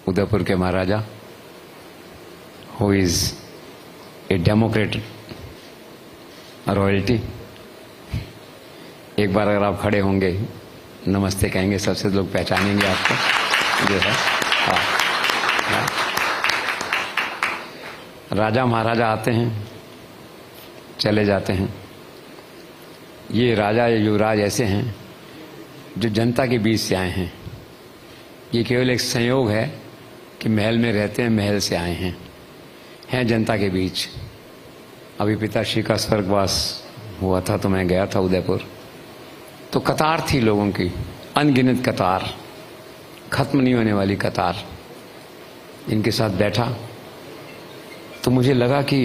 उदयपुर के महाराजा, who is a democrat royalty. एक बार अगर आप खड़े होंगे, नमस्ते कहेंगे, सबसे लोग पहचानेंगे आपको जो है। हाँ। राजा महाराजा आते हैं, चले जाते हैं। ये राजा या युवराज ऐसे हैं जो जनता के बीच से आए हैं। ये केवल एक संयोग है कि महल में रहते हैं, महल से आए हैं जनता के बीच। अभी पिताश्री का स्वर्गवास हुआ था तो मैं गया था उदयपुर, तो कतार थी लोगों की, अनगिनत कतार, खत्म नहीं होने वाली कतार। इनके साथ बैठा तो मुझे लगा कि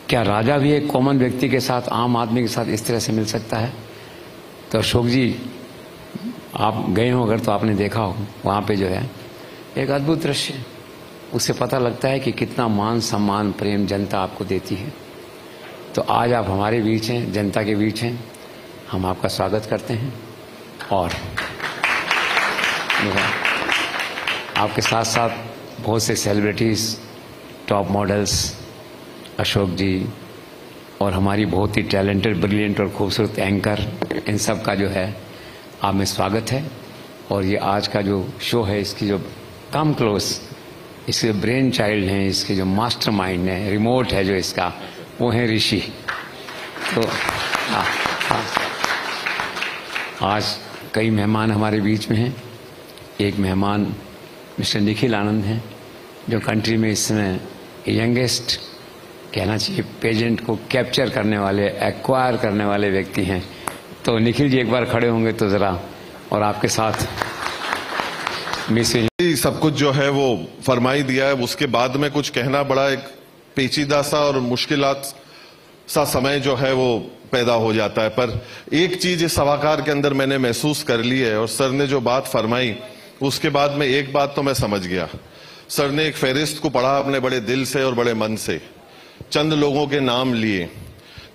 क्या राजा भी एक कॉमन व्यक्ति के साथ, आम आदमी के साथ इस तरह से मिल सकता है। तो अशोक जी, आप गए हो अगर तो आपने देखा हो, वहाँ पे जो है एक अद्भुत दृश्य, उससे पता लगता है कि कितना मान सम्मान प्रेम जनता आपको देती है। तो आज आप हमारे बीच हैं, जनता के बीच हैं, हम आपका स्वागत करते हैं। और आपके साथ साथ बहुत से सेलिब्रिटीज़, टॉप मॉडल्स, अशोक जी और हमारी बहुत ही टैलेंटेड, ब्रिलियंट और खूबसूरत एंकर, इन सब का जो है आप में स्वागत है। और ये आज का जो शो है, इसकी जो कम क्लोज, इसके ब्रेन चाइल्ड हैं, इसके जो मास्टर माइंड है, रिमोट है जो इसका, वो है ऋषि। तो आज कई मेहमान हमारे बीच में हैं। एक मेहमान मिस्टर निखिल आनंद हैं, जो कंट्री में इस समय यंगेस्ट, कहना चाहिए, पेजेंट को कैप्चर करने वाले, एक्वायर करने वाले व्यक्ति हैं। तो निखिल जी एक बार खड़े होंगे तो जरा, और आपके साथ मिस सब कुछ जो है वो फरमाई दिया है। उसके बाद में कुछ कहना बड़ा एक पेचीदा सा और मुश्किलात सा समय जो है वो पैदा हो जाता है। पर एक चीज इस सभाकार के अंदर मैंने महसूस कर ली है, और सर ने जो बात फरमाई उसके बाद में एक बात तो मैं समझ गया। सर ने एक फहरिस्त को पढ़ा अपने बड़े दिल से और बड़े मन से, चंद लोगों के नाम लिए,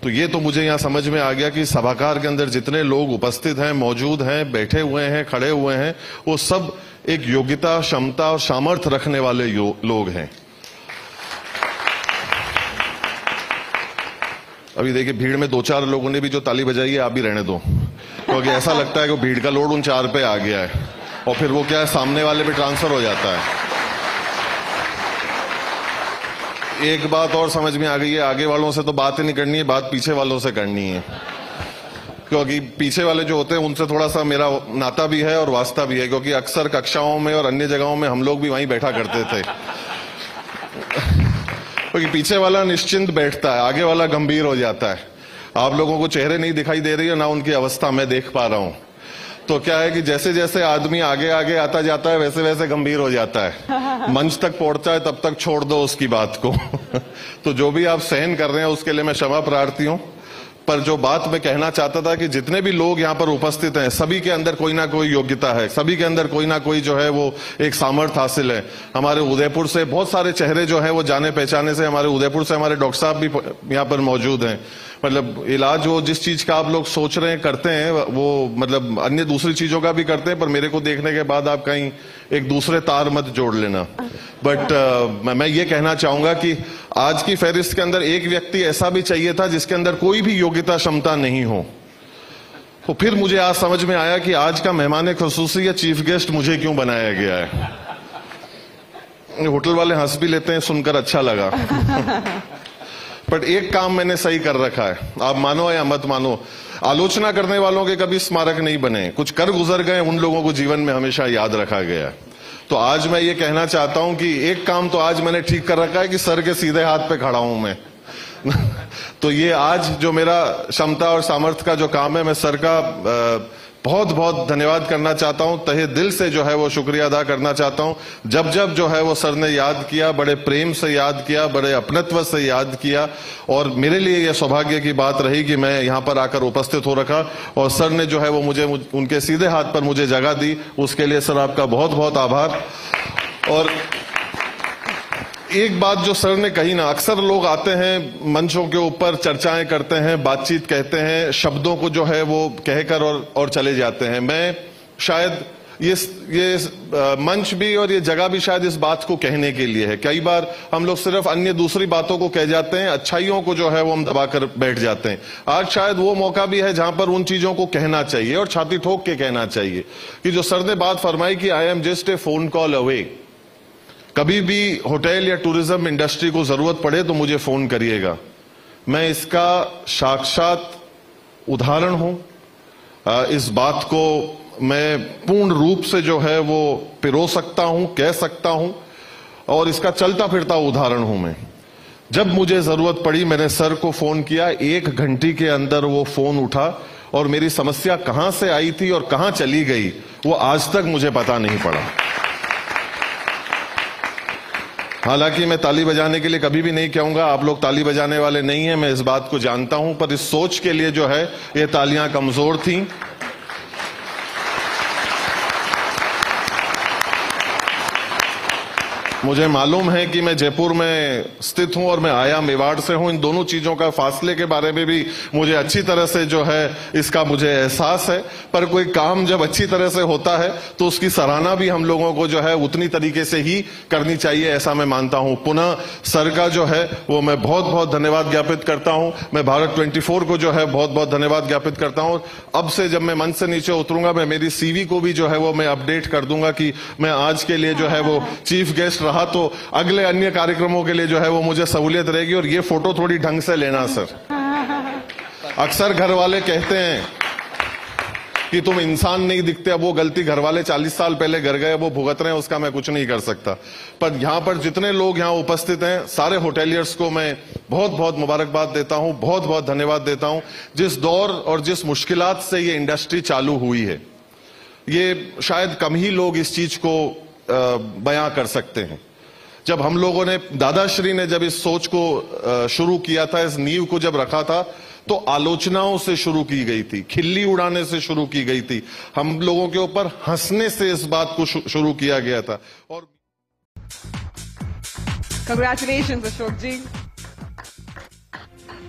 तो ये तो मुझे यहाँ समझ में आ गया कि सभाकार के अंदर जितने लोग उपस्थित हैं, मौजूद हैं, बैठे हुए हैं, खड़े हुए हैं, वो सब एक योग्यता, क्षमता और सामर्थ्य रखने वाले लोग हैं। अभी देखिए, भीड़ में 2-4 लोगों ने भी जो ताली बजाई है, आप भी रहने दो, क्योंकि ऐसा लगता है कि भीड़ का लोड उन 4 पे आ गया है, और फिर वो क्या है, सामने वाले पे ट्रांसफर हो जाता है। एक बात और समझ में आ गई है, आगे वालों से तो बात ही नहीं करनी है, बात पीछे वालों से करनी है, क्योंकि पीछे वाले जो होते हैं उनसे थोड़ा सा मेरा नाता भी है और वास्ता भी है, क्योंकि अक्सर कक्षाओं में और अन्य जगहों में हम लोग भी वहीं बैठा करते थे। क्योंकि पीछे वाला निश्चिंत बैठता है, आगे वाला गंभीर हो जाता है। आप लोगों को चेहरे नहीं दिखाई दे रही है, ना उनकी अवस्था मैं देख पा रहा हूं। तो क्या है कि जैसे जैसे आदमी आगे आगे आता जाता है, वैसे वैसे गंभीर हो जाता है। मंच तक पहुंचता है, तब तक छोड़ दो उसकी बात को। तो जो भी आप सहन कर रहे हैं उसके लिए मैं क्षमा प्रार्थी हूं। पर जो बात मैं कहना चाहता था कि जितने भी लोग यहाँ पर उपस्थित हैं, सभी के अंदर कोई ना कोई योग्यता है, सभी के अंदर कोई ना कोई जो है वो एक सामर्थ्य हासिल है। हमारे उदयपुर से बहुत सारे चेहरे जो है वो जाने पहचाने से, हमारे उदयपुर से हमारे डॉक्टर साहब भी यहाँ पर मौजूद हैं। मतलब इलाज वो जिस चीज का आप लोग सोच रहे हैं करते हैं, वो मतलब अन्य दूसरी चीजों का भी करते हैं, पर मेरे को देखने के बाद आप कहीं एक दूसरे तार मत जोड़ लेना। बट मैं ये कहना चाहूंगा कि आज की फहरिस्त के अंदर एक व्यक्ति ऐसा भी चाहिए था जिसके अंदर कोई भी योग्यता, क्षमता नहीं हो। तो फिर मुझे आज समझ में आया कि आज का मेहमान खुसूसी या चीफ गेस्ट मुझे क्यों बनाया गया है। होटल वाले हंस भी लेते हैं, सुनकर अच्छा लगा। बट एक काम मैंने सही कर रखा है, आप मानो या मत मानो, आलोचना करने वालों के कभी स्मारक नहीं बने, कुछ कर गुजर गए, उन लोगों को जीवन में हमेशा याद रखा गया। तो आज मैं ये कहना चाहता हूं कि एक काम तो आज मैंने ठीक कर रखा है कि सर के सीधे हाथ पे खड़ा हूं मैं। तो ये आज जो मेरा क्षमता और सामर्थ्य का जो काम है, मैं सर का बहुत बहुत धन्यवाद करना चाहता हूं, तहे दिल से जो है वो शुक्रिया अदा करना चाहता हूं। जब जब जो है वो सर ने याद किया, बड़े प्रेम से याद किया, बड़े अपनत्व से याद किया, और मेरे लिए यह सौभाग्य की बात रही कि मैं यहाँ पर आकर उपस्थित हो रखा, और सर ने जो है वो मुझे उनके सीधे हाथ पर मुझे जगह दी। उसके लिए सर आपका बहुत बहुत आभार। और एक बात जो सर ने कही ना, अक्सर लोग आते हैं मंचों के ऊपर, चर्चाएं करते हैं, बातचीत कहते हैं, शब्दों को जो है वो कहकर और चले जाते हैं। मैं शायद ये मंच भी और ये जगह भी शायद इस बात को कहने के लिए है। कई बार हम लोग सिर्फ अन्य दूसरी बातों को कह जाते हैं, अच्छाइयों को जो है वो हम दबाकर बैठ जाते हैं। आज शायद वो मौका भी है जहां पर उन चीजों को कहना चाहिए और छाती ठोक के कहना चाहिए कि जो सर ने बात फरमाई कि I am just a phone call away. कभी भी होटल या टूरिज्म इंडस्ट्री को जरूरत पड़े तो मुझे फोन करिएगा। मैं इसका साक्षात उदाहरण हूं। इस बात को मैं पूर्ण रूप से जो है वो पिरो सकता हूं, कह सकता हूं और इसका चलता फिरता उदाहरण हूं मैं। जब मुझे जरूरत पड़ी मैंने सर को फोन किया, 1 घंटे के अंदर वो फोन उठा और मेरी समस्या कहां से आई थी और कहां चली गई वो आज तक मुझे पता नहीं पड़ा। हालांकि मैं ताली बजाने के लिए कभी भी नहीं कहूंगा, आप लोग ताली बजाने वाले नहीं हैं, मैं इस बात को जानता हूं, पर इस सोच के लिए जो है ये तालियां कमजोर थीं। मुझे मालूम है कि मैं जयपुर में स्थित हूं और मैं आया मेवाड़ से हूं। इन दोनों चीजों का फासले के बारे में भी मुझे अच्छी तरह से जो है इसका मुझे एहसास है। पर कोई काम जब अच्छी तरह से होता है तो उसकी सराहना भी हम लोगों को जो है उतनी तरीके से ही करनी चाहिए, ऐसा मैं मानता हूं। पुनः सर का जो है वो मैं बहुत बहुत धन्यवाद ज्ञापित करता हूं। मैं भारत 24 को जो है बहुत बहुत धन्यवाद ज्ञापित करता हूं। अब से जब मैं मंच से नीचे उतरूंगा मैं मेरी सीवी को भी जो है वो मैं अपडेट कर दूंगा कि मैं आज के लिए जो है वो चीफ गेस्ट रहा, तो अगले अन्य कार्यक्रमों के लिए जो है वो मुझे सहूलियत रहेगी। और ये फोटो थोड़ी ढंग से लेना सर। अक्सर घर वाले कहते हैं कि तुम इंसान नहीं दिखते। अब वो गलती घर वाले 40 साल पहले घर गए, वो भुगत रहे हैं, उसका मैं कुछ नहीं कर सकता। पर यहां पर जितने लोग यहां उपस्थित हैं सारे होटेलियर्स को मैं बहुत बहुत मुबारकबाद देता हूं, बहुत बहुत धन्यवाद देता हूं। जिस दौर और जिस मुश्किलात से ये इंडस्ट्री चालू हुई है, ये शायद कम ही लोग इस चीज को बयां कर सकते हैं। जब हम लोगों ने, दादाश्री ने जब इस सोच को शुरू किया था, इस नींव को जब रखा था, तो आलोचनाओं से शुरू की गई थी, खिल्ली उड़ाने से शुरू की गई थी, हम लोगों के ऊपर हंसने से इस बात को शुरू किया गया था। और Congratulations, Ashok ji.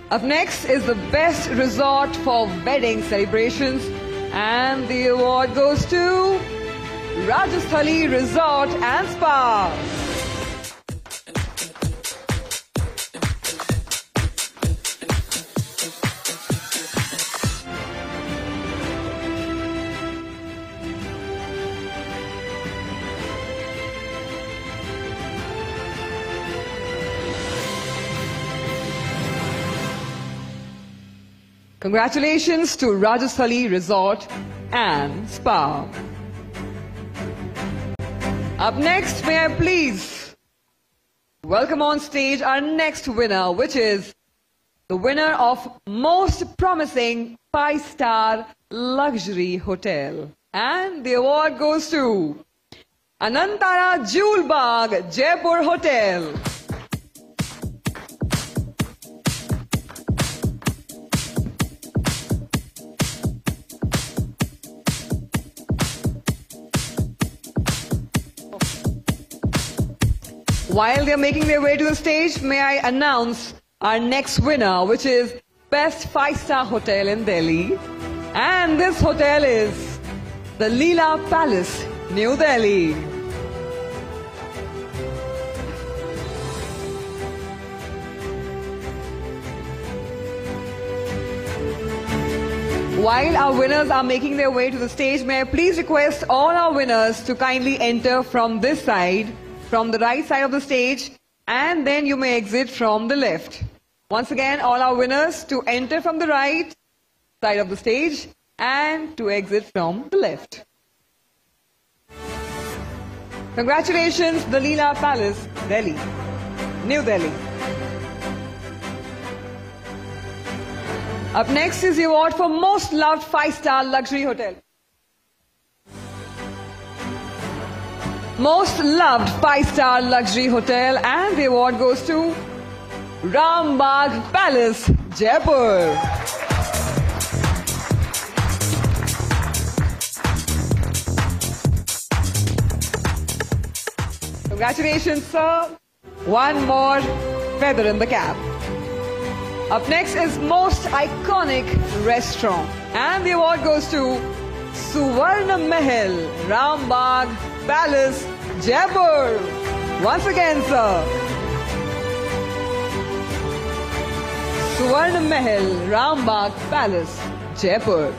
Up next is the best resort for wedding celebrations, and the award goes to Rajasthali Resort and Spa. Congratulations to Rajasthali Resort and Spa. Up next, may I please welcome on stage our next winner, which is the winner of Most Promising 5-Star Luxury Hotel. And the award goes to Anantara Jewel Bagh, Jaipur Hotel. While they are making their way to the stage, may I announce our next winner, which is Best 5-Star Hotel in Delhi. And this hotel is the Leela Palace, New Delhi. While our winners are making their way to the stage, may I please request all our winners to kindly enter from this side, from the right side of the stage, and then you may exit from the left. Once again, all our winners to enter from the right side of the stage and to exit from the left. Congratulations, the Leela Palace, Delhi, New Delhi. Up next is the award for Most Loved 5-Star Luxury Hotel. Most Loved 5-Star Luxury Hotel, and the award goes to Rambagh Palace, Jaipur. Congratulations, sir. One more feather in the cap. Up next is Most Iconic Restaurant, and the award goes to Suvarna Mahal, Rambagh Palace, Jaipur. Once again, sir. Suvarna Mahal, Rambagh Palace, Jaipur.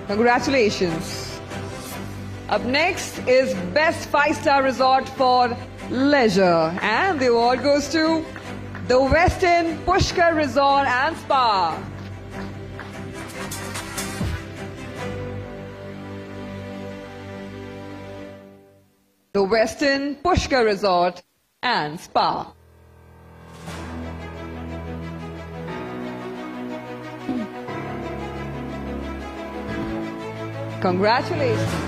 Congratulations. Up next is Best 5-Star Resort for Leisure, and the award goes to the Westin Pushkar Resort and Spa. The Westin Pushkar Resort and Spa. Congratulations.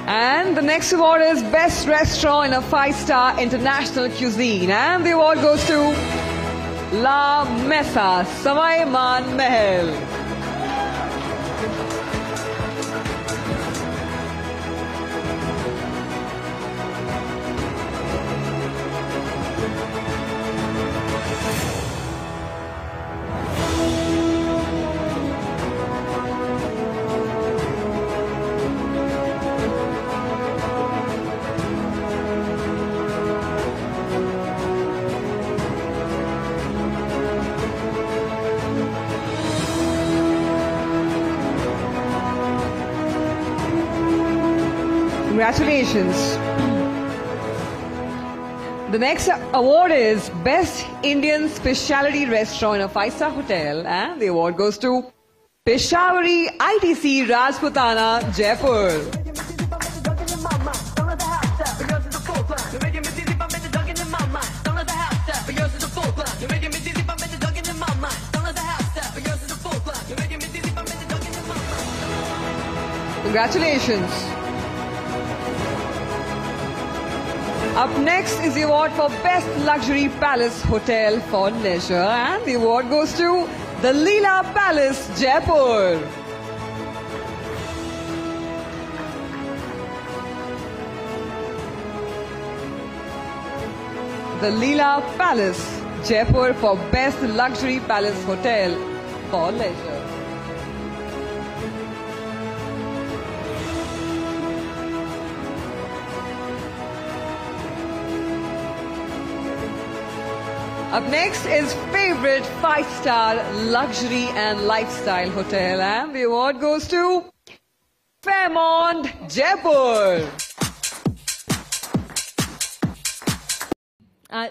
And the next award is Best Restaurant in a 5-Star International Cuisine. And the award goes to La Mesa, Samaiman Mahal. Congratulations. The next award is Best Indian Specialty Restaurant in a 5-Star Hotel, and the award goes to Peshawari ITC Rajputana, Jaipur. Congratulations. Up next is the award for Best Luxury Palace Hotel for Leisure, and the award goes to the Leela Palace, Jaipur. The Leela Palace, Jaipur for Best Luxury Palace Hotel for Leisure. Up next is Favorite 5-Star Luxury and Lifestyle Hotel, and the award goes to Fairmont, Jaipur.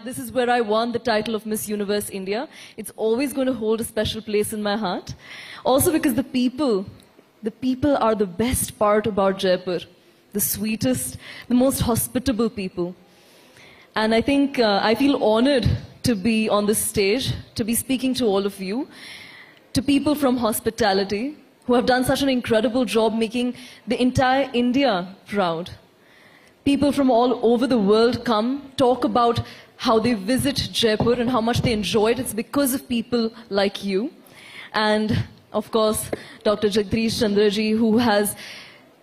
This is where I won the title of Miss Universe India. It's always going to hold a special place in my heart. Also because the people are the best part about Jaipur. The sweetest, the most hospitable people. And I think I feel honored to be on this stage, to be speaking to all of you, to people from hospitality who have done such an incredible job making the entire India proud. People from all over the world come, talk about how they visit Jaipur and how much they enjoy it. It's because of people like you. And of course, Dr. Jagdish Chandraji, who has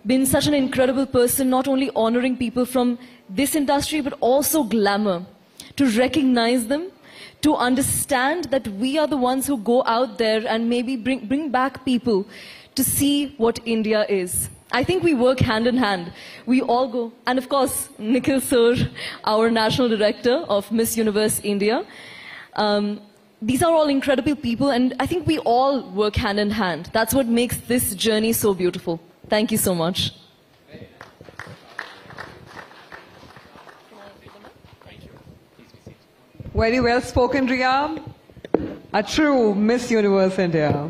been such an incredible person, not only honoring people from this industry, but also glamour, to recognize them, to understand that we are the ones who go out there and maybe bring back people to see what India is. I think we work hand in hand. We all go, and of course, Nikhil Sir, our National Director of Miss Universe India. These are all incredible people, and I think we all work hand in hand. That's what makes this journey so beautiful. Thank you so much. Very well spoken, Riya. A true Miss Universe India.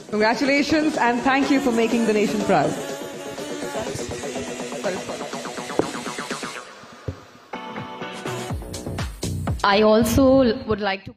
Congratulations and thank you for making the nation proud. I also would like to